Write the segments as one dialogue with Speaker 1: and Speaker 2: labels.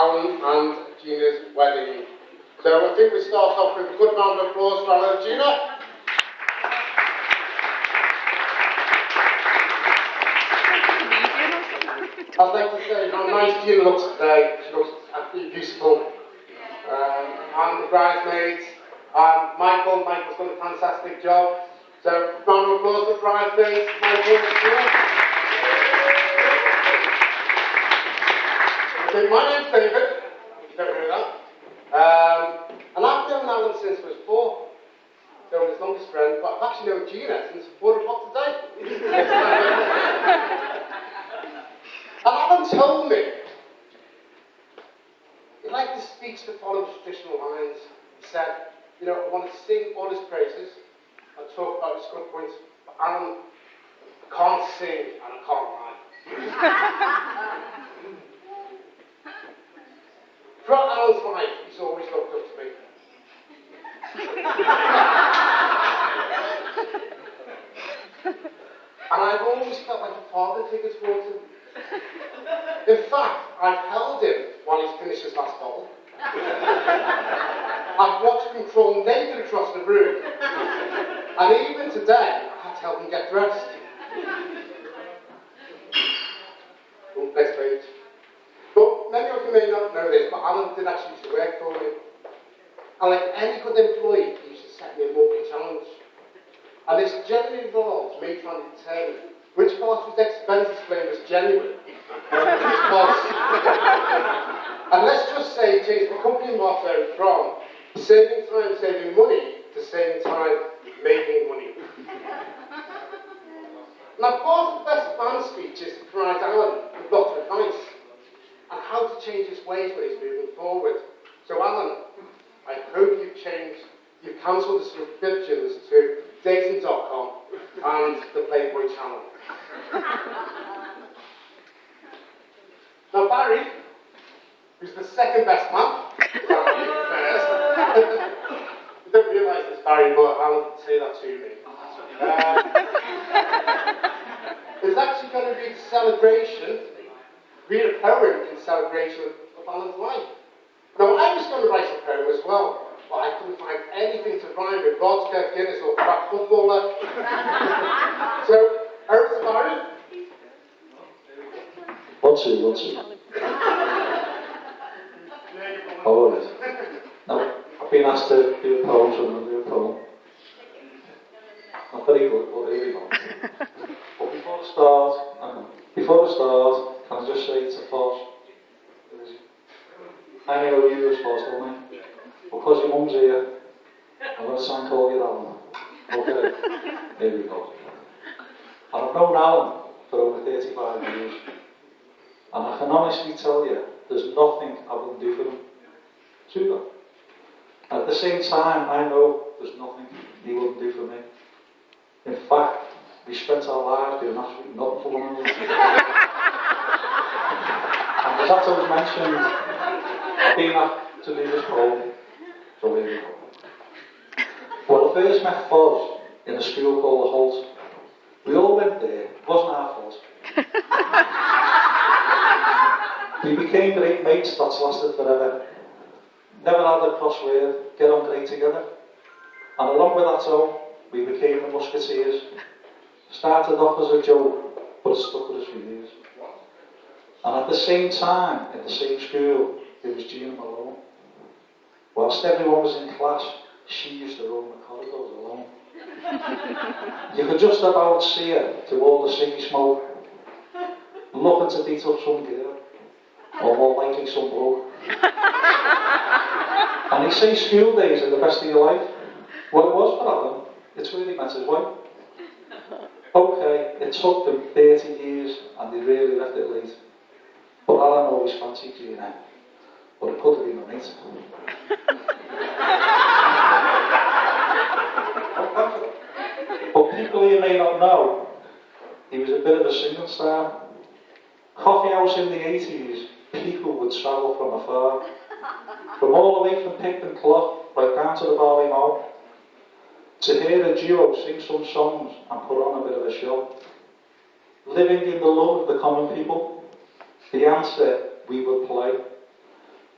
Speaker 1: Alan and Gina's wedding. So I think we start off with a good round of applause for Alan and Gina. I'd like to say how nice Gina looks today. She looks absolutely beautiful. And the bridesmaids, and Michael's done a fantastic job. So, round of applause for the bridesmaids, Michael. Okay, my name's David, if you don't know that. And I've known Alan since I was 4. So I'm his longest friend, but I've actually known Gina since 4 o'clock today. And Alan told me he liked his speech to follow traditional lines. He said, you know, I want to sing all his praises and talk about his good points, but Alan, I can't sing and I can't lie. Throughout Alan's life, he's always looked up to me. And I've always felt like a father figure towards him. In fact, I've held him while he's finished his last bottle. I've watched him crawl naked across the room. And even today, I had to help him get dressed. Oh, next page. But many of you may not know this, but Alan did actually used to work for me. And like any good employee, he used to set me a monthly challenge. And this generally involves me trying to determine which part of his expenses claim was genuine and which was. And let's just say he changed the company motto from saving time, saving money, to saving time, making money. Now, part of the Bestman speech is to provide Alan with lots of advice on how to change his ways when he's moving forward. So, Alan, I hope you've cancelled the subscriptions to dating.com and the Playboy channel. Now, Barry, who's the second best man, you don't realise this, Barry, but I'll say that to me. It's actually going to be the celebration, read a poem in celebration of Alan's life. Now, I was going to write a poem as well, but I couldn't find anything to rhyme with Rodska, Guinness, or crap footballer. So, over to Barry.
Speaker 2: What's it? Oh, all right. Now, I've been asked to do a poem, so I'm going to do a poem. Not very good, but here we go. But before I start, can I just say it's a farce? I know you as farce, don't I? Because your mum's here, I'm going to try and call you Alan. Okay, here we go. And I've known Alan for over 35 years. And I can honestly tell you, there's nothing I wouldn't do for him. Super. At the same time, I know there's nothing he wouldn't do for me. In fact, we spent our lives doing absolutely nothing for one another. And as that was mentioned, I've been asked to do this poem, so here we go. Well, I first met Foz in a school called The Holt. We all went there, it wasn't our fault. We became great mates, that's lasted forever. Never had a crossword, get on great together. And along with that all, we became the Musketeers. Started off as a joke, but it stuck with us for years. And at the same time, in the same school, it was Gina Malone. Whilst everyone was in class, she used to roam the corridors alone. You could just about see her to all the city smoke, looking to beat up some girl, or more likely some bloke. And they say school days are the best of your life. Well, it was for Alan. It's really met his wife. Okay, it took them 30 years and they really left it late. But Alan always fancied Gina. But it could have been a mate. But people you may not know, he was a bit of a singing star. Coffee house in the 80s, people would travel from afar. From all the way from Picton Clough, right down to the Barley Mow, to hear a duo sing some songs and put on a bit of a show. Living in the love of the common people, the answer we would play.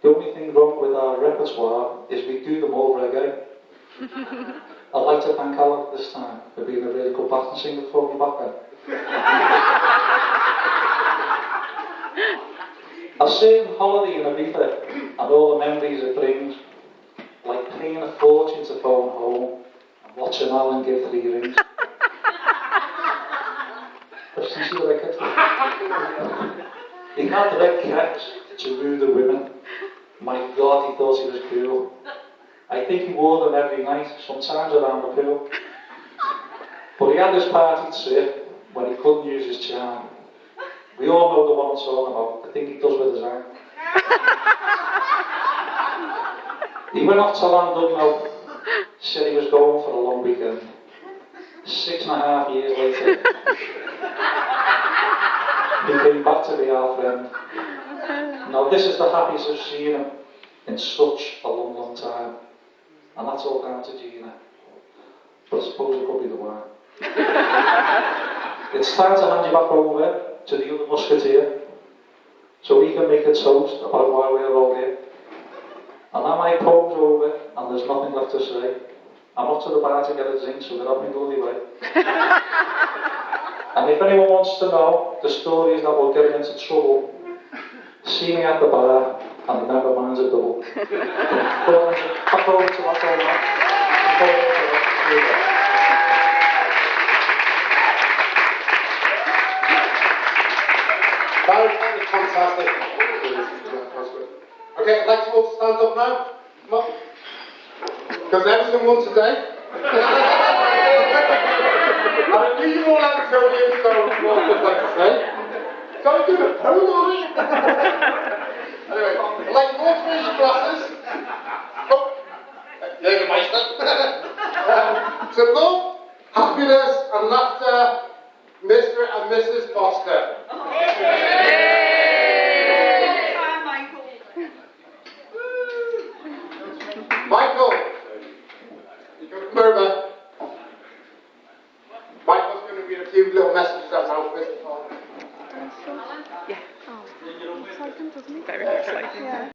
Speaker 2: The only thing wrong with our repertoire is we do them over again. I'd like to thank Alan this time for being a really good baton singer for me back then. A certain holiday in Ibiza and all the memories it brings, like paying a fortune to phone home and watching Alan give 3 rings. But you see what I get to? He had red caps to woo the women. My God, he thought he was cool. I think he wore them every night, sometimes around the pool. But he had his party trick when he couldn't use his charm. We all know the one I'm talking about. I think he does with his hand. He went off to Llandudno, said he was going for a long weekend. 6.5 years later, he came back to be our friend. Now this is the happiest I've seen him in such a long, long time. And that's all down to Gina. But I suppose it could be the wine. It's time to hand you back over to the other musketeer, so he can make a toast about why we're all here. And now my poem's over, and there's nothing left to say. I'm up to the bar to get a drink, so get off me bloody way. And if anyone wants to know the stories that will get him into trouble, see me at the bar, and remember mine's a double. Back over to that old man.
Speaker 1: That was fantastic. Okay, I'd like you all to stand up now. Come on. Because everything won today. And I knew you all had to tell me so what I'd like to say. So I do the poem on it. Anyway, I'd like you all to raise your glasses. Oh, Jägermeister. To love, happiness and laughter, Mr. and Mrs. Foster. Michael, you can come over. Michael's going to read a few little messages out now, Mr.
Speaker 3: Yeah. Oh. Exciting, doesn't it? Very exciting. Yeah.